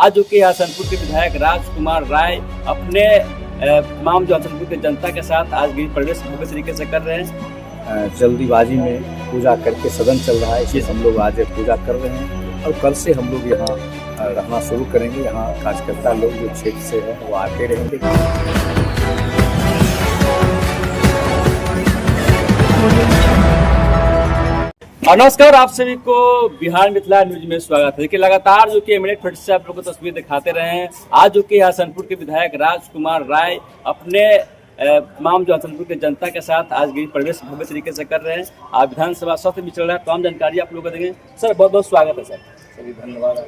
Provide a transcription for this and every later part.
आज जो कि हसनपुर के विधायक राजकुमार राय अपने तमाम जो हसनपुर की जनता के साथ आज गृह प्रवेश भव्य तरीके से कर रहे हैं। जल्दीबाजी में पूजा करके सदन चल रहा है, इसलिए हम लोग आज पूजा कर रहे हैं और कल से हम लोग यहाँ रहना शुरू करेंगे। यहाँ कार्यकर्ता लोग जो क्षेत्र से हैं वो आते रहेंगे। नमस्कार, आप सभी को बिहार मिथिला न्यूज में स्वागत है। देखिए लगातार जो कि मिनट फट से आप लोगों को तस्वीर दिखाते रहे हैं। आज जो कि हसनपुर के विधायक राजकुमार राय अपने तमाम जो हसनपुर की जनता के साथ आज गृह प्रवेश भव्य तरीके से कर रहे हैं। आज विधानसभा सत्र भी चल रहा है, तमाम जानकारी आप लोगों को देंगे। सर बहुत बहुत स्वागत है सर। चलिए धन्यवाद।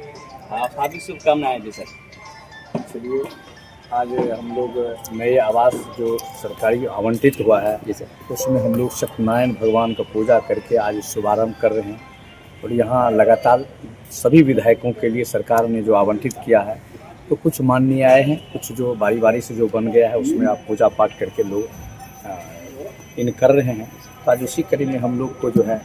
आप हार्दिक शुभकामनाएं जी सर। चलिए आज हम लोग नए आवास जो सरकारी आवंटित हुआ है जी सर, उसमें हम लोग सत्यनारायण भगवान का पूजा करके आज शुभारंभ कर रहे हैं। और यहाँ लगातार सभी विधायकों के लिए सरकार ने जो आवंटित किया है तो कुछ माननीय आए हैं, कुछ जो बारी बारी से जो बन गया है उसमें आप पूजा पाठ करके लोग इन कर रहे हैं। तो आज उसी कड़ी में हम लोग को जो है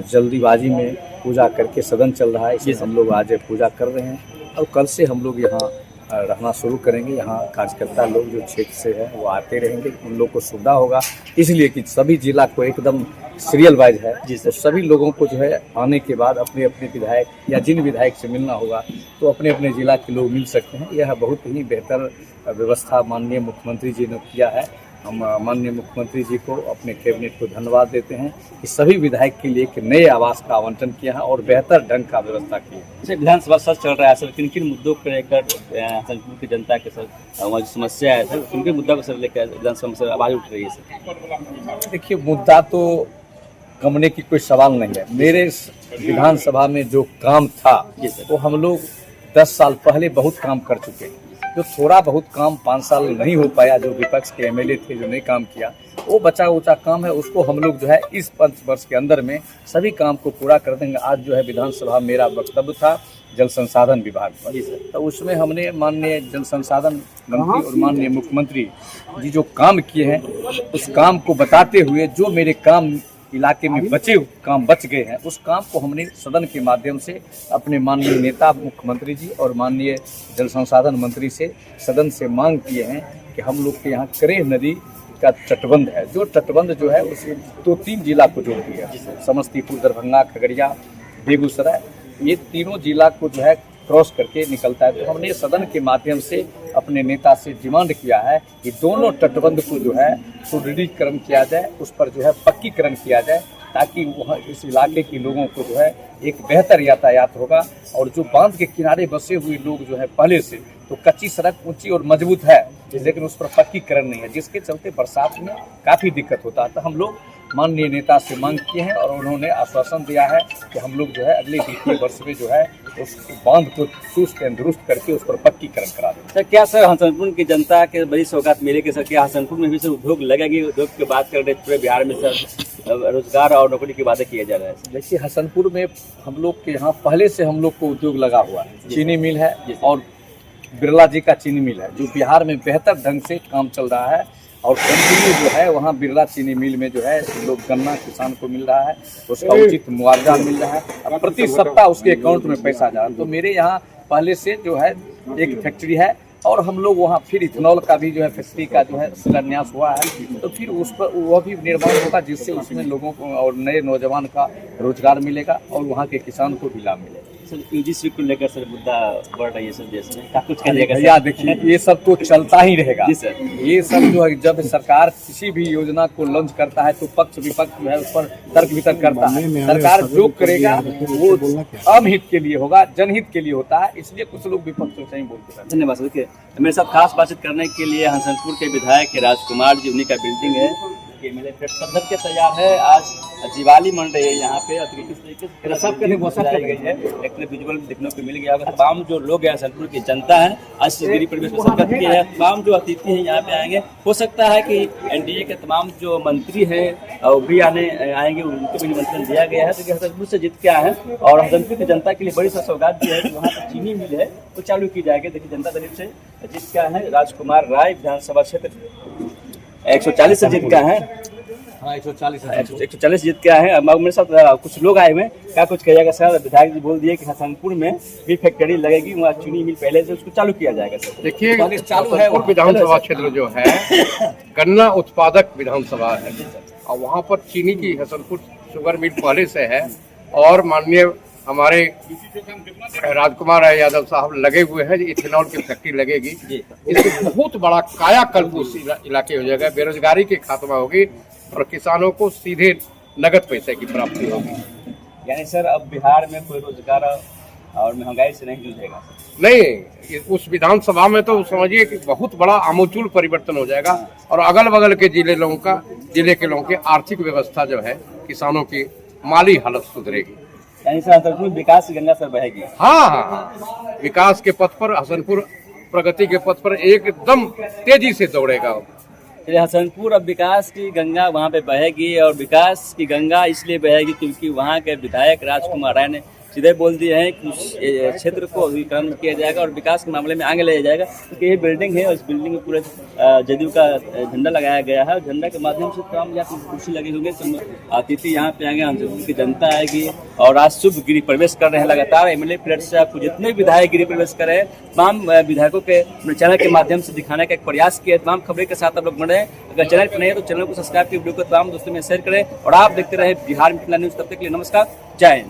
जल्दीबाजी में पूजा करके सदन चल रहा है, इसलिए हम लोग आज पूजा कर रहे हैं और कल से हम लोग यहाँ रहना शुरू करेंगे। यहाँ कार्यकर्ता लोग जो क्षेत्र से हैं वो आते रहेंगे, उन लोग को सुविधा होगा, इसलिए कि सभी जिला को एकदम सीरियल वाइज है तो सभी लोगों को जो है आने के बाद अपने अपने विधायक या जिन विधायक से मिलना होगा तो अपने अपने जिला के लोग मिल सकते हैं। यह बहुत ही बेहतर व्यवस्था माननीय मुख्यमंत्री जी ने किया है। हम माननीय मुख्यमंत्री जी को अपने कैबिनेट को धन्यवाद देते हैं कि सभी विधायक के लिए एक नए आवास का आवंटन किया है और बेहतर ढंग का व्यवस्था की है। जैसे विधानसभा सत्र चल रहा है सर, किन किन मुद्दों को लेकर हसनपुर की जनता के सर जो समस्या है सर, किन किन मुद्दा को सर लेकर विधानसभा में सर आवाज उठ रही है सर? देखिए मुद्दा तो कमने की कोई सवाल नहीं है। मेरे विधानसभा में जो काम था वो हम लोग 10 साल पहले बहुत काम कर चुके हैं। जो थोड़ा बहुत काम 5 साल नहीं हो पाया, जो विपक्ष के एमएलए थे जो नहीं काम किया, वो बचा उचा काम है, उसको हम लोग जो है इस 5 वर्ष के अंदर में सभी काम को पूरा कर देंगे। आज जो है विधानसभा मेरा वक्तव्य था जल संसाधन विभाग पर, तो उसमें हमने माननीय जल संसाधन मंत्री और माननीय मुख्यमंत्री जी जो काम किए हैं उस काम को बताते हुए जो मेरे काम इलाके में काम बच गए हैं उस काम को हमने सदन के माध्यम से अपने माननीय नेता मुख्यमंत्री जी और माननीय जल संसाधन मंत्री से सदन से मांग किए हैं कि हम लोग के यहाँ करेह नदी का तटबंध है, जो तटबंध जो है उसे 2-3 जिला को जोड़ती है, समस्तीपुर, दरभंगा, खगड़िया, बेगूसराय, ये तीनों जिला को जो है क्रॉस करके निकलता है। तो हमने सदन के माध्यम से अपने नेता से डिमांड किया है कि दोनों तटबंध को जो है सुदृढ़ीकरण किया जाए, उस पर जो है पक्कीकरण किया जाए, ताकि वहाँ इस इलाके के लोगों को जो है एक बेहतर यातायात होगा। और जो बांध के किनारे बसे हुए लोग जो है पहले से तो कच्ची सड़क ऊंची और मजबूत है, लेकिन उस पर पक्कीकरण नहीं है, जिसके चलते बरसात में काफ़ी दिक्कत होता है। तो हम लोग माननीय नेता से मांग किए हैं और उन्होंने आश्वासन दिया है कि हम लोग जो है अगले वित्तीय वर्ष में जो है उस बांध को चुस्त एवं दुरुस्त करके उस पर पक्कीकरण करा देंगे। सर क्या सर हसनपुर की जनता के बड़ी सौगात मिले कि सर क्या हसनपुर में भी सर उद्योग लगेगी? उद्योग की बात कर रहे पूरे बिहार में सर रोजगार और नौकरी की बातें किए जा रहे हैं। देखिए हसनपुर में हम लोग के यहाँ पहले से हम लोग को उद्योग लगा हुआ है, चीनी मिल है और बिरला जी का चीनी मिल है जो बिहार में बेहतर ढंग से काम चल रहा है। और कंटिन्यू जो है वहाँ बिरला चीनी मिल में जो है लोग गन्ना किसान को मिल रहा है, उसका उचित मुआवजा मिल रहा है, अब प्रति सप्ताह उसके अकाउंट में पैसा जा रहा है। तो मेरे यहाँ पहले से जो है एक फैक्ट्री है और हम लोग वहाँ फिर इथेनॉल का भी जो है फैक्ट्री का जो है शिलान्यास हुआ है, तो फिर उस पर वह भी निर्माण होगा जिससे उसमें लोगों को और नए नौजवान का रोजगार मिलेगा और वहाँ के किसान को भी लाभ मिलेगा। सर यूजीसी को लेकर सर मुद्दा बढ़ रही है सर देश में, क्या कुछ करिएगा? भैया देखिए ये सब तो चलता ही रहेगा जी सर। ये सब जो है जब सरकार किसी भी योजना को लॉन्च करता है तो पक्ष विपक्ष जो है उस पर तर्क वितर्क करता है। सरकार जो करेगा वो आम हित के लिए होगा, जनहित के लिए होता है, इसलिए कुछ लोग विपक्ष से ही बोलते हैं। धन्यवाद सर। देखिए मेरे साथ खास बातचीत करने के लिए हसनपुर के विधायक राजकुमार जी, उन्हीं का बिल्डिंग है कि मेरे सदन के तैयार है। आज दिवाली मन रही है यहाँ पे और किस तरीके से सबके लिए बनाई गई है, एक विजुअल देखने को मिल गया होगा। तमाम जो लोग हैं हसनपुर की जनता है आज गृह प्रवेश में शिरकत की है। तमाम जो अतिथि हैं यहाँ पे आएंगे, हो सकता है कि एनडीए के तमाम जो मंत्री हैं वो भी आएंगे, उनको भी निमंत्रण दिया गया है। तो हसनपुर से जीत के आए हैं और हसनपुर की जनता के लिए बड़ी सा सौगात भी है कि वहाँ पर चीनी मिल है वो चालू की जाएगी। देखिए जनता दल से जीत के आए हैं राजकुमार राय, विधानसभा क्षेत्र 140 से जीत के आए हैं। हाँ 140 140 जीत के आए हैं। अब मेरे साथ कुछ लोग आए हुए हैं, क्या कुछ कहिएगा सर? विधायक जी बोल दिए कि हसनपुर में भी फैक्ट्री लगेगी, वहाँ चीनी मिल पहले से उसको चालू किया जाएगा सर। देखिए, चालू है। हसनपुर विधानसभा क्षेत्र जो है गन्ना उत्पादक विधानसभा है और वहाँ पर चीनी की हसनपुर शुगर मिल पहले से है और माननीय हमारे राजकुमार यादव साहब लगे हुए हैं। इथेनॉल की फैक्ट्री लगेगी, इससे बहुत बड़ा कायाकल्प उस इलाके हो जाएगा, बेरोजगारी की खात्मा होगी और किसानों को सीधे नगद पैसे की प्राप्ति होगी। यानी सर अब बिहार में कोई रोजगार और महंगाई से नहीं जूझेगा? नहीं, उस विधानसभा में तो समझिए कि बहुत बड़ा आमूल परिवर्तन हो जाएगा और अगल बगल के जिले के लोगों की आर्थिक व्यवस्था जो है, किसानों की माली हालत सुधरेगी। यानी सर हसनपुर विकास की गंगा सर बहेगी? हाँ, विकास के पथ पर हसनपुर प्रगति के पथ पर एकदम तेजी से दौड़ेगा। चलिए, हसनपुर अब विकास की गंगा वहाँ पे बहेगी और विकास की गंगा इसलिए बहेगी क्योंकि वहाँ के विधायक राजकुमार राय ने सीधे बोल दिए हैं कि उस क्षेत्र को विकरण किया जाएगा और विकास के मामले में आगे ले जाएगा, क्योंकि ये बिल्डिंग है और इस बिल्डिंग में पूरे जदयू का झंडा लगाया गया है। झंडा के माध्यम से तमाम यहाँ कुर्सी लगे होंगे, अतिथि यहाँ पे आएंगे, हसनपुर की जनता आएगी और आज शुभ गृह प्रवेश कर रहे हैं। लगातार एमएलए फ्लैट से आपको जितने विधायक गृह प्रवेश कर रहे हैं, तमाम विधायकों के चैनल के माध्यम से दिखाने का एक प्रयास किया। तमाम खबरें के साथ आप लोग बने। अगर चैनल पर नहीं है तो चैनल को सब्सक्राइब कर वीडियो को तमाम दोस्तों में शेयर करें और आप देखते रहे बिहार मिथिला न्यूज। तब तक के लिए नमस्कार, जय हिंद।